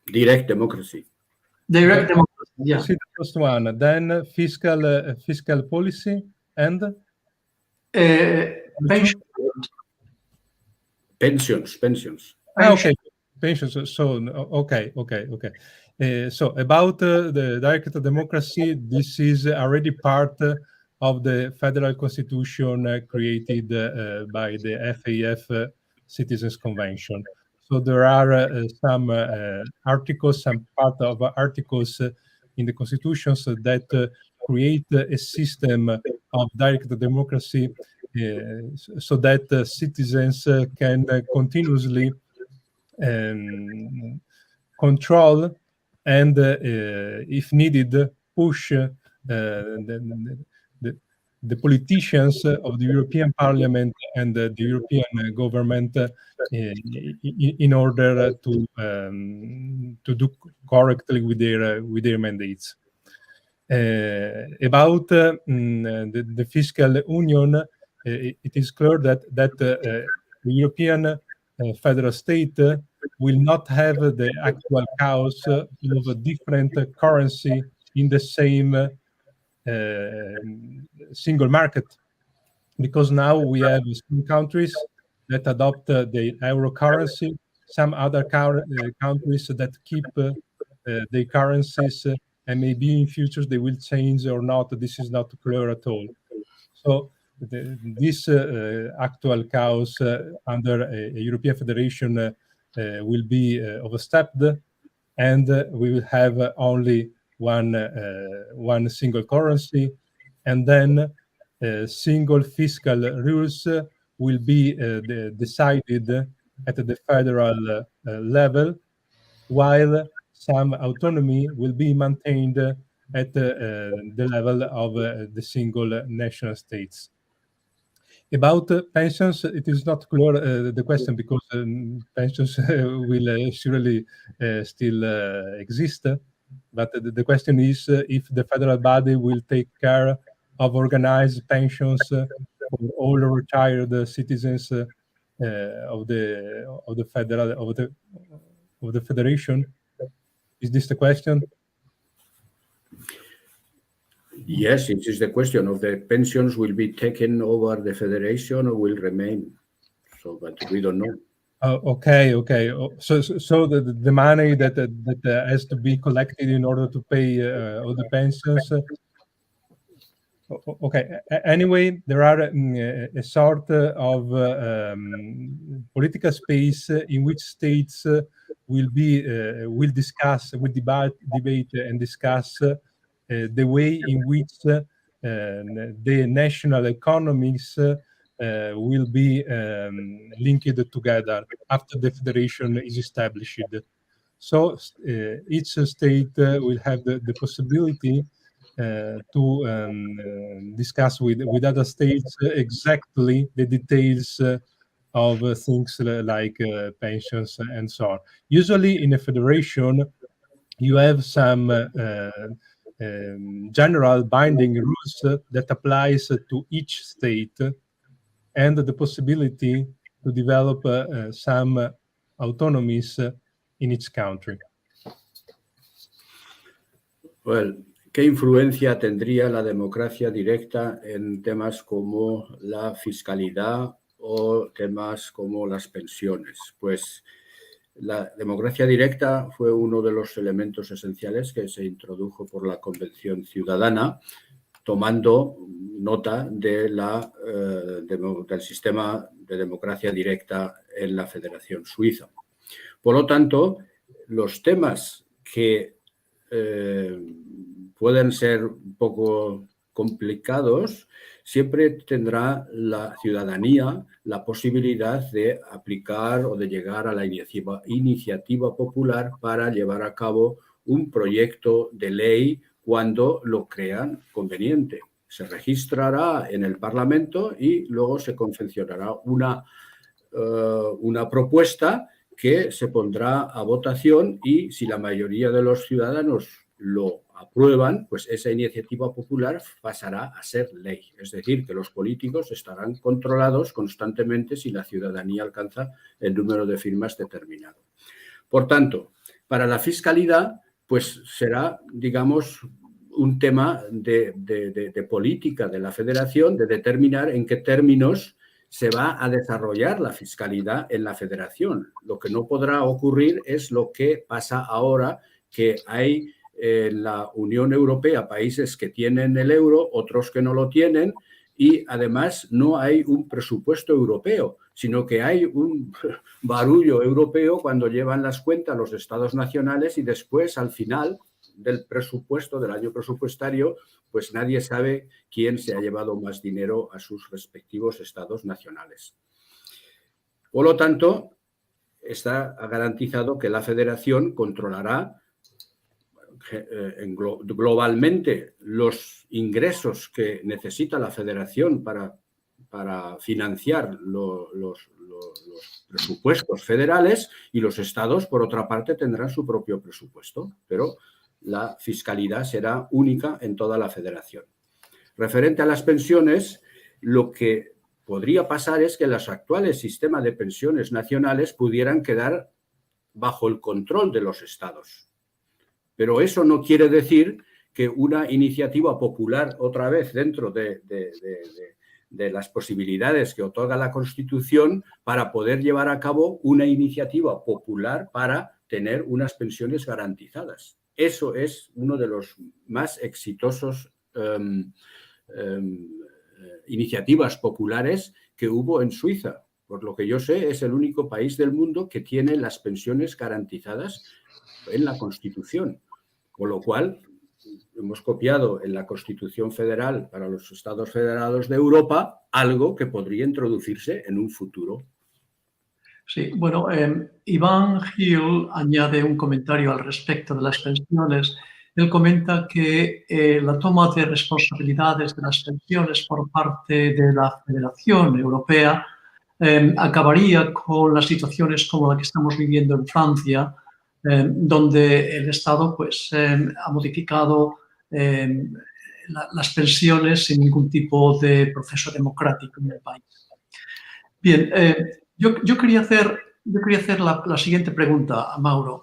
Direct democracy. Direct democracy, yeah. See the first one, then fiscal policy and pensions. Okay, pensions. So okay. So about the direct democracy, this is already part of the federal constitution created by the FAF Citizens Convention. So there are some articles, some part of articles in the constitutions that create a system of direct democracy so that citizens can continuously control and, if needed, push the politicians of the European Parliament and the European government in order to do correctly with their mandates. About the fiscal union, it is clear that the European federal state will not have the actual cause of a different currency in the same single market, because now we have some countries that adopt the euro currency, some other countries that keep their currencies, and maybe in future they will change or not. This is not clear at all. So this actual cause under a European Federation will be overstepped, and we will have only one single currency, and then single fiscal rules will be decided at the federal level, while some autonomy will be maintained at the level of the single national states. About pensions, it is not clear the question, because pensions will surely still exist. But the question is if the federal body will take care of organized pensions for all retired citizens of the federation. Is this the question? Yes, it is the question of the pensions will be taken over the federation or will remain. So, but we don't know. Okay. So the money that has to be collected in order to pay all the pensions. Okay. Anyway, there are a sort of political space in which states will debate and discuss the way in which the national economies will be linked together after the federation is established. So each state will have the possibility to discuss with other states exactly the details of things like pensions and so on. Usually in a federation, you have some general binding rules that applies to each state, and the possibility to develop some autonomies in each country. Well, ¿qué influencia tendría la democracia directa en temas como la fiscalidad o temas como las pensiones? Pues la democracia directa fue uno de los elementos esenciales que se introdujo por la Convención Ciudadana, tomando nota de del sistema de democracia directa en la Federación Suiza. Por lo tanto, los temas que pueden ser un poco complicados, siempre tendrá la ciudadanía la posibilidad de aplicar o de llegar a la iniciativa popular para llevar a cabo un proyecto de ley cuando lo crean conveniente. Se registrará en el Parlamento y luego se confeccionará una propuesta que se pondrá a votación, y si la mayoría de los ciudadanos lo aprueban, pues esa iniciativa popular pasará a ser ley. Es decir, que los políticos estarán controlados constantemente si la ciudadanía alcanza el número de firmas determinado. Por tanto, para la fiscalidad, pues será, digamos, un tema de política de la federación, de determinar en qué términos se va a desarrollar la fiscalidad en la federación. Lo que no podrá ocurrir es lo que pasa ahora, que hay en la Unión Europea países que tienen el euro, otros que no lo tienen, y además no hay un presupuesto europeo, sino que hay un barullo europeo cuando llevan las cuentas los estados nacionales, y después, al final del presupuesto, del año presupuestario, pues nadie sabe quién se ha llevado más dinero a sus respectivos estados nacionales. Por lo tanto, está garantizado que la federación controlará globalmente los ingresos que necesita la federación para financiar los presupuestos federales, y los estados, por otra parte, tendrán su propio presupuesto, pero la fiscalidad será única en toda la federación. Referente a las pensiones, lo que podría pasar es que los actuales sistemas de pensiones nacionales pudieran quedar bajo el control de los estados. Pero eso no quiere decir que una iniciativa popular, otra vez dentro de las posibilidades que otorga la Constitución, para poder llevar a cabo una iniciativa popular para tener unas pensiones garantizadas. Eso es uno de los más exitosos iniciativas populares que hubo en Suiza. Por lo que yo sé, es el único país del mundo que tiene las pensiones garantizadas en la Constitución. Con lo cual, hemos copiado en la Constitución Federal para los Estados Federados de Europa algo que podría introducirse en un futuro. Sí, bueno, Iván Gil añade un comentario al respecto de las pensiones. Él comenta que la toma de responsabilidades de las pensiones por parte de la Federación Europea acabaría con las situaciones como la que estamos viviendo en Francia, donde el Estado pues, ha modificado las pensiones sin ningún tipo de proceso democrático en el país. Bien, yo quería hacer la siguiente pregunta a Mauro.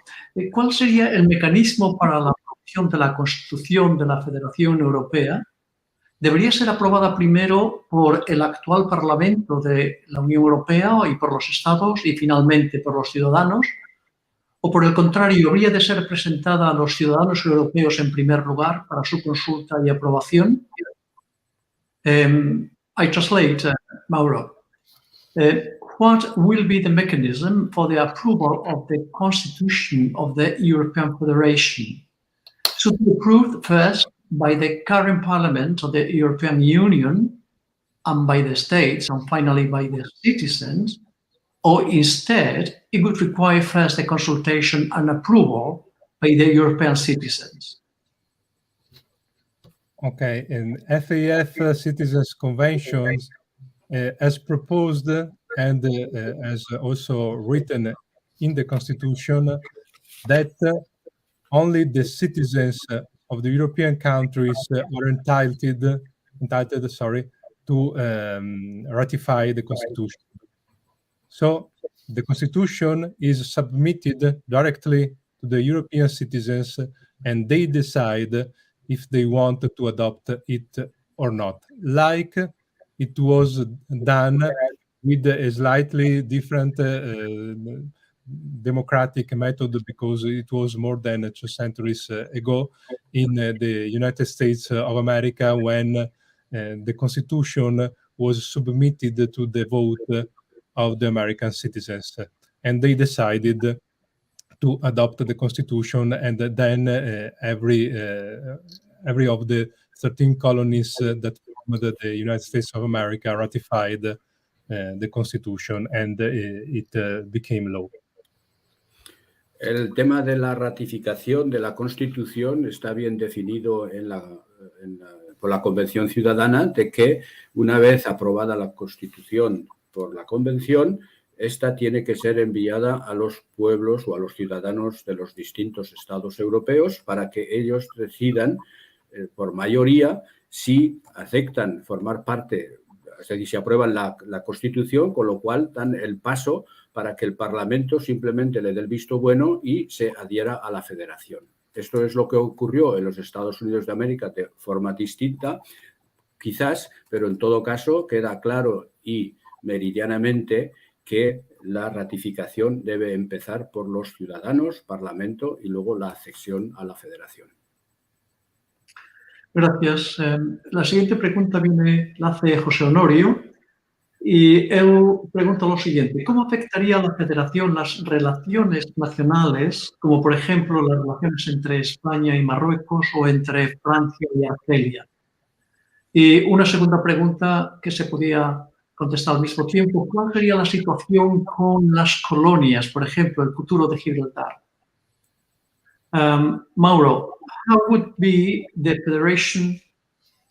¿Cuál sería el mecanismo para la aprobación de la Constitución de la Federación Europea? debería ser aprobada primero por el actual Parlamento de la Unión Europea y por los Estados y finalmente por los ciudadanos, o por el contrario, habría de ser presentada a los ciudadanos europeos en primer lugar para su consulta y aprobación. I translate, Mauro. What will be the mechanism for the approval of the Constitution of the European Federation? Should be approved first by the current Parliament of the European Union and by the states and finally by the citizens, or instead it would require first a consultation and approval by the European citizens? Okay, in FAF Citizens Conventions, as proposed and as also written in the Constitution, that only the citizens of the European countries are entitled to ratify the Constitution. So the Constitution is submitted directly to the European citizens, and they decide if they want to adopt it or not, like it was done with a slightly different democratic method, because it was more than 2 centuries ago in the United States of America, when the Constitution was submitted to the vote of the American citizens, and they decided to adopt the Constitution, and then every of the 13 colonies that formed the United States of America ratified the Constitution, and it became law. El tema de la ratificación de la Constitución está bien definido por la Convención Ciudadana, de que una vez aprobada la Constitución por la Convención, esta tiene que ser enviada a los pueblos o a los ciudadanos de los distintos estados europeos para que ellos decidan por mayoría si aceptan formar parte, o sea, si se aprueban la Constitución, con lo cual dan el paso para que el Parlamento simplemente le dé el visto bueno y se adhiera a la Federación. Esto es lo que ocurrió en los Estados Unidos de América de forma distinta, quizás, pero en todo caso queda claro y meridianamente que la ratificación debe empezar por los ciudadanos, Parlamento y luego la accesión a la Federación. Gracias. La siguiente pregunta la hace José Honorio y él pregunta lo siguiente: ¿cómo afectaría a la Federación las relaciones nacionales, como por ejemplo las relaciones entre España y Marruecos o entre Francia y Argelia? Y una segunda pregunta que se podía contestar al mismo tiempo: ¿cuál sería la situación con las colonias, por ejemplo, el futuro de Gibraltar? Mauro, how would be the federation,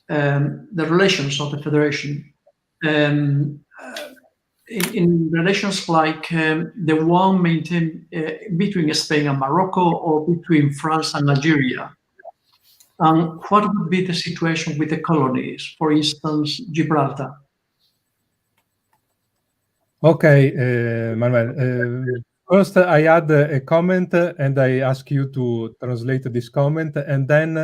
the relations of the federation in relations like the one maintained between Spain and Morocco or between France and Algeria? And what would be the situation with the colonies, for instance, Gibraltar? Okay, Manuel. First, I add a comment and I ask you to translate this comment, and then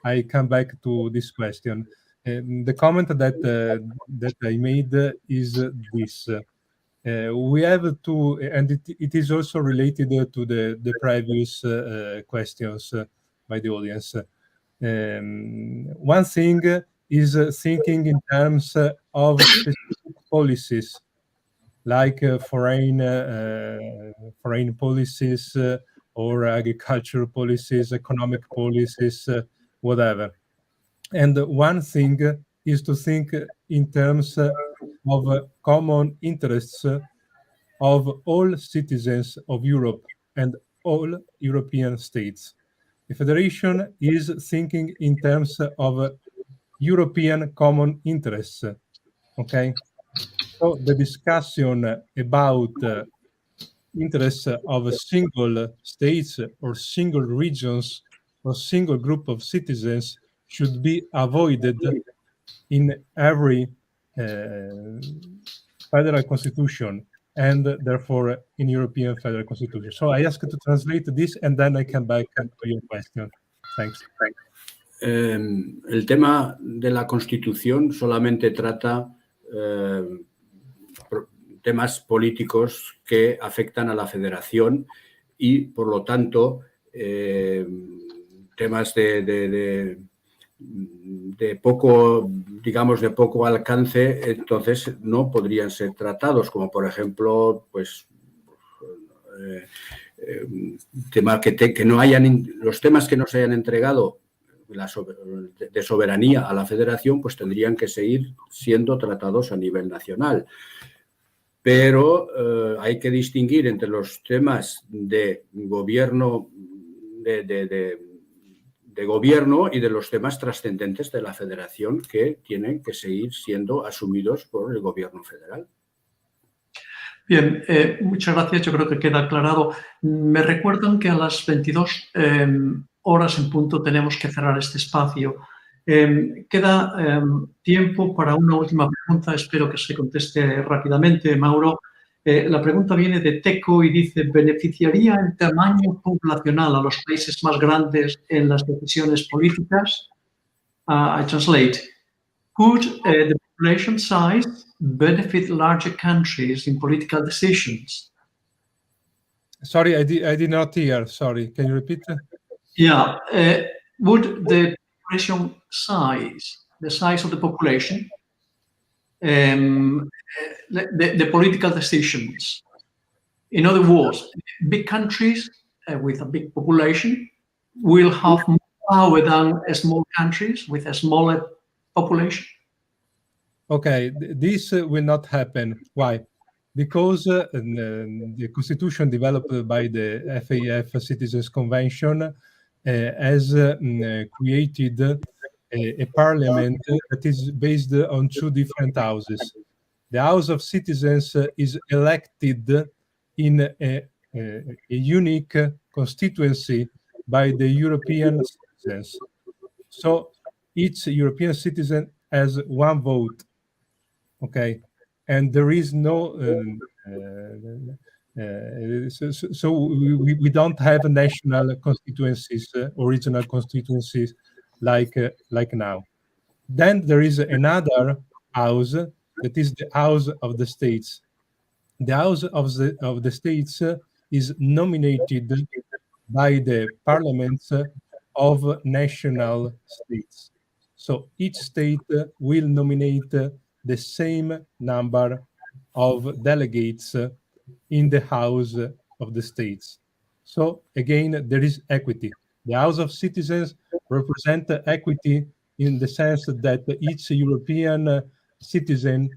I come back to this question. The comment that I made is this. We have to, and it is also related to the previous questions by the audience. One thing is thinking in terms of specific policies, like foreign policies or agricultural policies, economic policies, whatever. And one thing is to think in terms of common interests of all citizens of Europe and all European states. The Federation is thinking in terms of European common interests, okay? So the discussion about interests of single states or single regions or single group of citizens should be avoided in every federal constitution and therefore in European federal constitution. So I ask you to translate this and then I come back to your question. Thanks. El tema de la Constitución solamente trata temas políticos que afectan a la Federación y, por lo tanto, temas de poco, digamos, de poco alcance, entonces no podrían ser tratados, como por ejemplo, pues, que no hayan, los temas que no se hayan entregado de soberanía a la Federación, pues tendrían que seguir siendo tratados a nivel nacional. Pero hay que distinguir entre los temas de gobierno, de gobierno y de los temas trascendentes de la Federación que tienen que seguir siendo asumidos por el gobierno federal. Bien, muchas gracias. Yo creo que queda aclarado. Me recuerdan que a las 22 horas en punto tenemos que cerrar este espacio. Queda tiempo para una última pregunta. Espero que se conteste rápidamente, Mauro. La pregunta viene de Teco y dice, ¿beneficiaría el tamaño poblacional a los países más grandes en las decisiones políticas? I translate. Could the population size benefit larger countries in political decisions? Sorry, I did not hear. Sorry, can you repeat? Yeah. Would the population size, the size of the population, the political decisions, in other words, big countries with a big population will have more power than small countries with a smaller population? Okay, this will not happen. Why? Because the constitution developed by the FAF Citizens Convention has created a parliament that is based on two different houses. The House of Citizens is elected in a unique constituency by the European citizens. So each European citizen has one vote. Okay, and there is no so we don't have national constituencies, original constituencies like now. Then there is another house that is the House of the States. The House of the States is nominated by the parliaments of national states. So each state will nominate the same number of delegates in the House of the States. So again, there is equity. The House of Citizens represent equity in the sense that each European citizen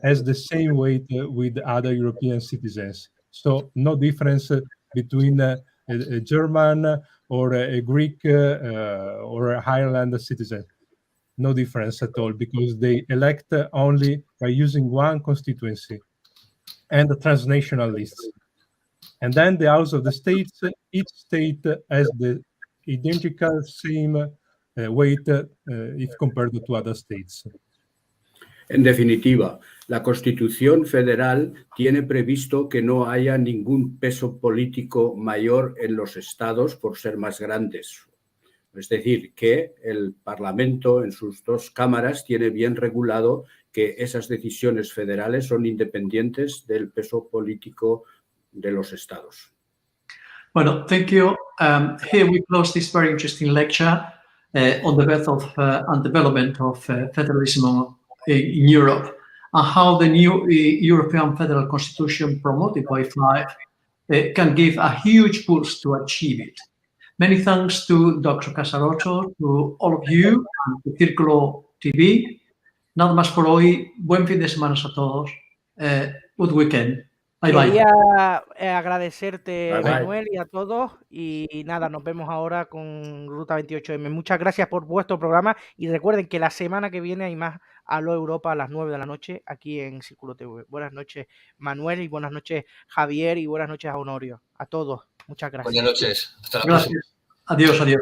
has the same weight with other European citizens. So no difference between a German or a Greek or a Ireland citizen. No difference at all, because they elect only by using one constituency and the transnational lists. And then the House of the States, each state has the identical same weight if compared to other states. En definitiva, la Constitución Federal tiene previsto que no haya ningún peso político mayor en los estados por ser más grandes. Es decir, que el Parlamento en sus dos cámaras tiene bien regulado que esas decisiones federales son independientes del peso político de los estados. Well, thank you. Here we close this very interesting lecture on the birth of and development of federalism in Europe and how the new European Federal Constitution promoted by FAF can give a huge boost to achieve it. Many thanks to Dr. Casarotto, to all of you, and to Círculo TV. Nada más por hoy. Buen fin de semana a todos. Good weekend. Bye, bye. Quería agradecerte, Bye, bye. Manuel, y a todos. Y nada, nos vemos ahora con Ruta 28M. Muchas gracias por vuestro programa. Y recuerden que la semana que viene hay más Aló Europa a las 9 de la noche aquí en Círculo TV. Buenas noches, Manuel, y buenas noches, Javier, y buenas noches a Honorio. A todos. Muchas gracias. Buenas noches. Hasta la Gracias. próxima. Adiós, adiós.